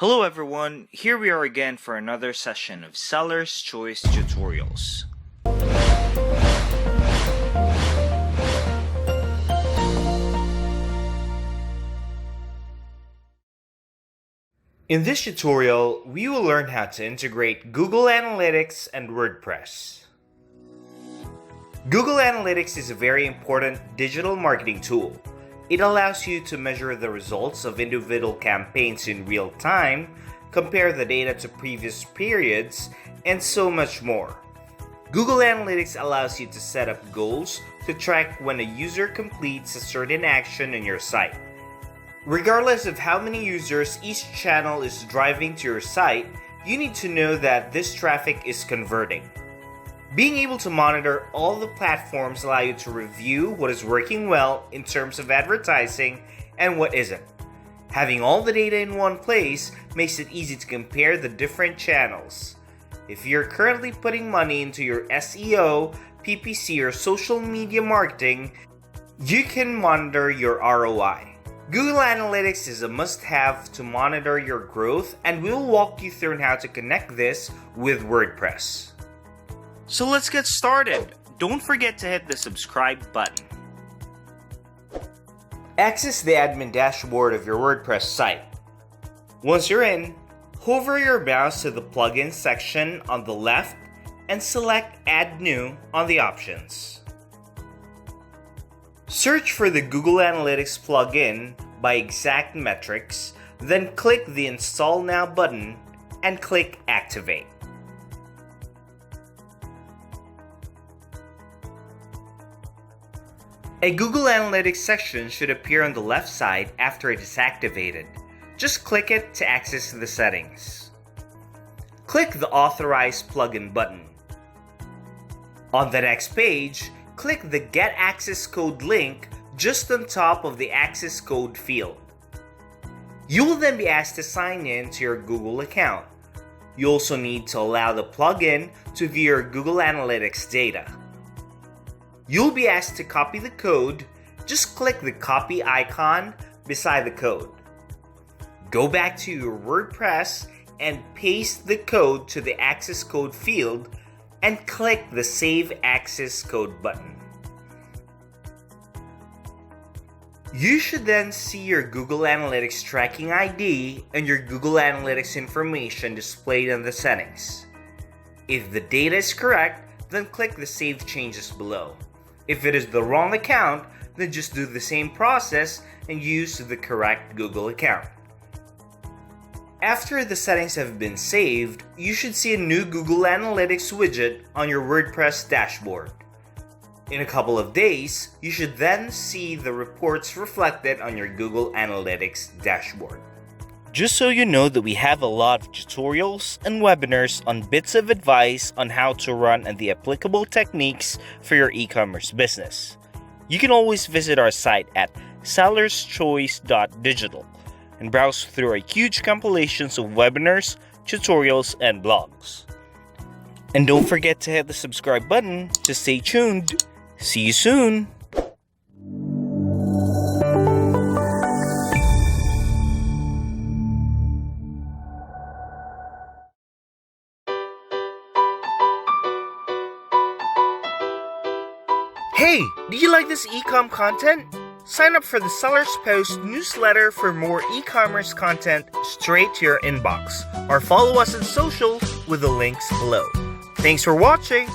Hello everyone, here we are again for another session of Seller's Choice Tutorials. In this tutorial, we will learn how to integrate Google Analytics and WordPress. Google Analytics is a very important digital marketing tool. It allows you to measure the results of individual campaigns in real time, compare the data to previous periods, and so much more. Google Analytics allows you to set up goals to track when a user completes a certain action on your site. Regardless of how many users each channel is driving to your site, you need to know that this traffic is converting. Being able to monitor all the platforms allow you to review what is working well in terms of advertising and what isn't. Having all the data in one place makes it easy to compare the different channels. If you're currently putting money into your SEO, PPC, or social media marketing, you can monitor your ROI. Google Analytics is a must-have to monitor your growth, and we'll walk you through how to connect this with WordPress. So let's get started. Don't forget to hit the subscribe button. Access the admin dashboard of your WordPress site. Once you're in, hover your mouse to the plugins section on the left and select Add New on the options. Search for the Google Analytics plugin by exact metrics, then click the Install Now button and click Activate. A Google Analytics section should appear on the left side after it is activated. Just click it to access the settings. Click the Authorize Plugin button. On the next page, click the Get Access Code link just on top of the access code field. You will then be asked to sign in to your Google account. You also need to allow the plugin to view your Google Analytics data. You'll be asked to copy the code. Just click the copy icon beside the code. Go back to your WordPress and paste the code to the access code field and click the Save Access Code button. You should then see your Google Analytics tracking ID and your Google Analytics information displayed in the settings. If the data is correct, then click the Save Changes below. If it is the wrong account, then just do the same process and use the correct Google account. After the settings have been saved, you should see a new Google Analytics widget on your WordPress dashboard. In a couple of days, you should then see the reports reflected on your Google Analytics dashboard. Just so you know that we have a lot of tutorials and webinars on bits of advice on how to run and the applicable techniques for your e-commerce business. You can always visit our site at sellerschoice.digital and browse through our huge compilations of webinars, tutorials, and blogs. And don't forget to hit the subscribe button to stay tuned. See you soon! Hey, do you like this e-com content? Sign up for the Sellers Post newsletter for more e-commerce content straight to your inbox, or follow us on social with the links below. Thanks for watching!